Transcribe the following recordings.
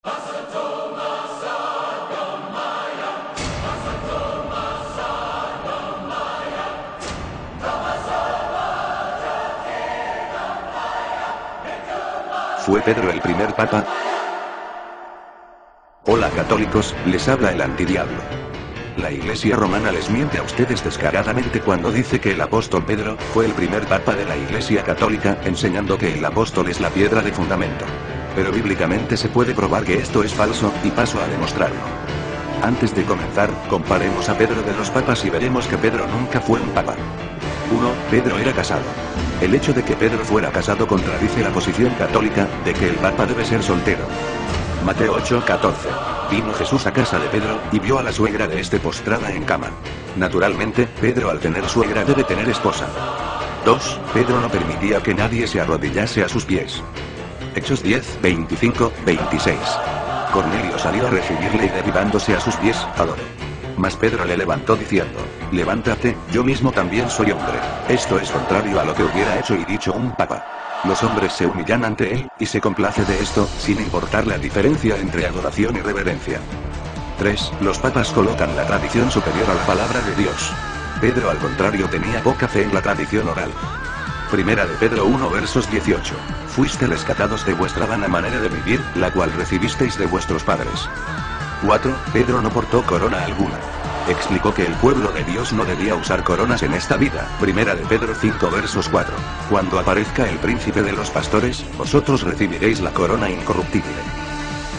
¿Fue Pedro el primer papa? Hola católicos, les habla el antidiablo. La Iglesia romana les miente a ustedes descaradamente cuando dice que el apóstol Pedro fue el primer papa de la Iglesia católica, enseñando que el apóstol es la piedra de fundamento. Pero bíblicamente se puede probar que esto es falso, y paso a demostrarlo. Antes de comenzar, comparemos a Pedro de los papas y veremos que Pedro nunca fue un papa. 1. Pedro era casado. El hecho de que Pedro fuera casado contradice la posición católica de que el papa debe ser soltero. Mateo 8:14. Vino Jesús a casa de Pedro, y vio a la suegra de este postrada en cama. Naturalmente, Pedro al tener suegra debe tener esposa. 2. Pedro no permitía que nadie se arrodillase a sus pies. Hechos 10:25-26. Cornelio salió a recibirle y derribándose a sus pies, adoró. Mas Pedro le levantó diciendo: levántate, yo mismo también soy hombre. Esto es contrario a lo que hubiera hecho y dicho un papa. Los hombres se humillan ante él, y se complace de esto, sin importar la diferencia entre adoración y reverencia. 3. Los papas colocan la tradición superior a la palabra de Dios. Pedro al contrario tenía poca fe en la tradición oral. Primera de Pedro 1 versos 18. Fuiste rescatados de vuestra vana manera de vivir, la cual recibisteis de vuestros padres. 4. Pedro no portó corona alguna. Explicó que el pueblo de Dios no debía usar coronas en esta vida. Primera de Pedro 5 versos 4. Cuando aparezca el príncipe de los pastores, vosotros recibiréis la corona incorruptible.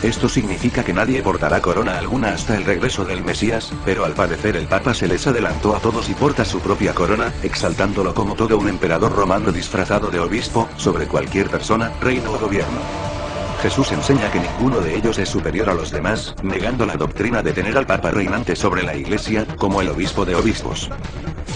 Esto significa que nadie portará corona alguna hasta el regreso del Mesías, pero al parecer el Papa se les adelantó a todos y porta su propia corona, exaltándolo como todo un emperador romano disfrazado de obispo, sobre cualquier persona, reino o gobierno. Jesús enseña que ninguno de ellos es superior a los demás, negando la doctrina de tener al Papa reinante sobre la Iglesia, como el obispo de obispos.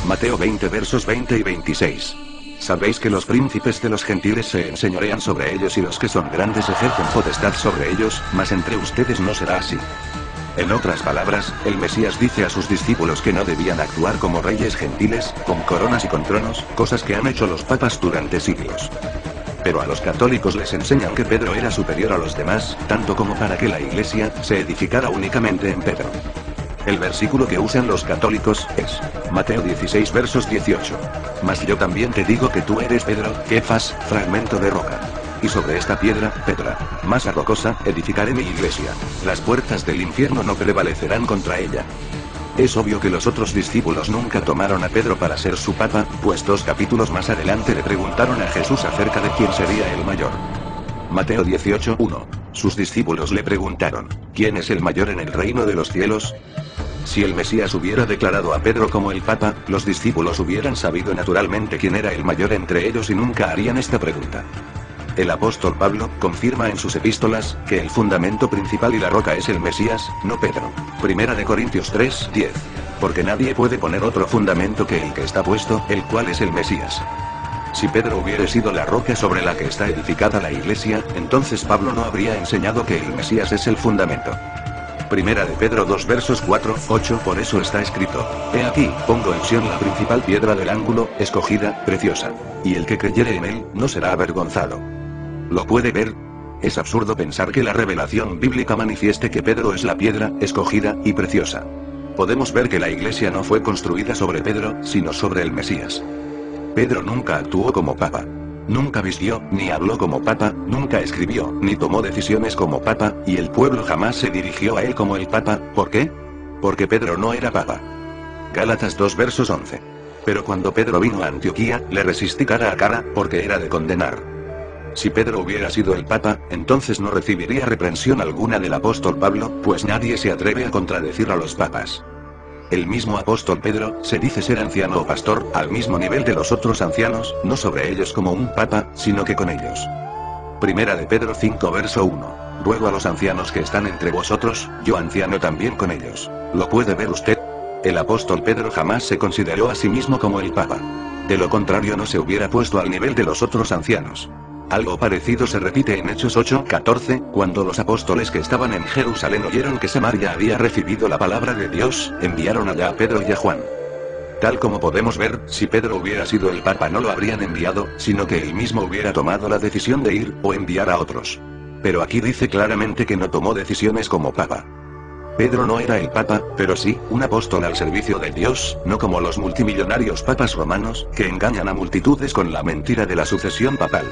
Mateo 20 versos 20 y 26. Sabéis que los príncipes de los gentiles se enseñorean sobre ellos y los que son grandes ejercen potestad sobre ellos, mas entre ustedes no será así. En otras palabras, el Mesías dice a sus discípulos que no debían actuar como reyes gentiles, con coronas y con tronos, cosas que han hecho los papas durante siglos. Pero a los católicos les enseñan que Pedro era superior a los demás, tanto como para que la Iglesia se edificara únicamente en Pedro. El versículo que usan los católicos es Mateo 16 versos 18. Mas yo también te digo que tú eres Pedro, Kefas, fragmento de roca. Y sobre esta piedra, Pedra, masa rocosa, edificaré mi iglesia. Las puertas del infierno no prevalecerán contra ella. Es obvio que los otros discípulos nunca tomaron a Pedro para ser su papa, pues 2 capítulos más adelante le preguntaron a Jesús acerca de quién sería el mayor. Mateo 18:1. Sus discípulos le preguntaron: ¿quién es el mayor en el reino de los cielos? Si el Mesías hubiera declarado a Pedro como el papa, los discípulos hubieran sabido naturalmente quién era el mayor entre ellos y nunca harían esta pregunta. El apóstol Pablo confirma en sus epístolas que el fundamento principal y la roca es el Mesías, no Pedro. Primera de Corintios 3:10. Porque nadie puede poner otro fundamento que el que está puesto, el cual es el Mesías. Si Pedro hubiera sido la roca sobre la que está edificada la iglesia, entonces Pablo no habría enseñado que el Mesías es el fundamento. Primera de Pedro 2 versos 4-8. Por eso está escrito: He aquí, pongo en Sión la principal piedra del ángulo, escogida, preciosa. Y el que creyere en él, no será avergonzado. ¿Lo puede ver? Es absurdo pensar que la revelación bíblica manifieste que Pedro es la piedra, escogida, y preciosa. Podemos ver que la iglesia no fue construida sobre Pedro, sino sobre el Mesías. Pedro nunca actuó como papa. Nunca vistió, ni habló como papa, nunca escribió, ni tomó decisiones como papa, y el pueblo jamás se dirigió a él como el papa. ¿Por qué? Porque Pedro no era papa. Gálatas 2 versos 11. Pero cuando Pedro vino a Antioquía, le resistí cara a cara, porque era de condenar. Si Pedro hubiera sido el papa, entonces no recibiría reprensión alguna del apóstol Pablo, pues nadie se atreve a contradecir a los papas. El mismo apóstol Pedro se dice ser anciano o pastor, al mismo nivel de los otros ancianos, no sobre ellos como un papa, sino que con ellos. Primera de Pedro 5 verso 1. Ruego a los ancianos que están entre vosotros, yo anciano también con ellos. ¿Lo puede ver usted? El apóstol Pedro jamás se consideró a sí mismo como el papa. De lo contrario no se hubiera puesto al nivel de los otros ancianos. Algo parecido se repite en Hechos 8:14, cuando los apóstoles que estaban en Jerusalén oyeron que Samaria había recibido la palabra de Dios, enviaron allá a Pedro y a Juan. Tal como podemos ver, si Pedro hubiera sido el papa no lo habrían enviado, sino que él mismo hubiera tomado la decisión de ir, o enviar a otros. Pero aquí dice claramente que no tomó decisiones como papa. Pedro no era el papa, pero sí, un apóstol al servicio de Dios, no como los multimillonarios papas romanos, que engañan a multitudes con la mentira de la sucesión papal.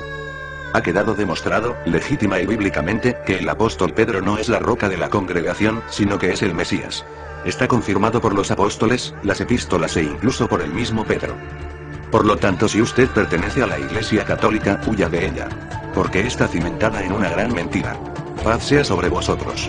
Ha quedado demostrado, legítima y bíblicamente, que el apóstol Pedro no es la roca de la congregación, sino que es el Mesías. Está confirmado por los apóstoles, las epístolas e incluso por el mismo Pedro. Por lo tanto, si usted pertenece a la Iglesia Católica, huya de ella. Porque está cimentada en una gran mentira. Paz sea sobre vosotros.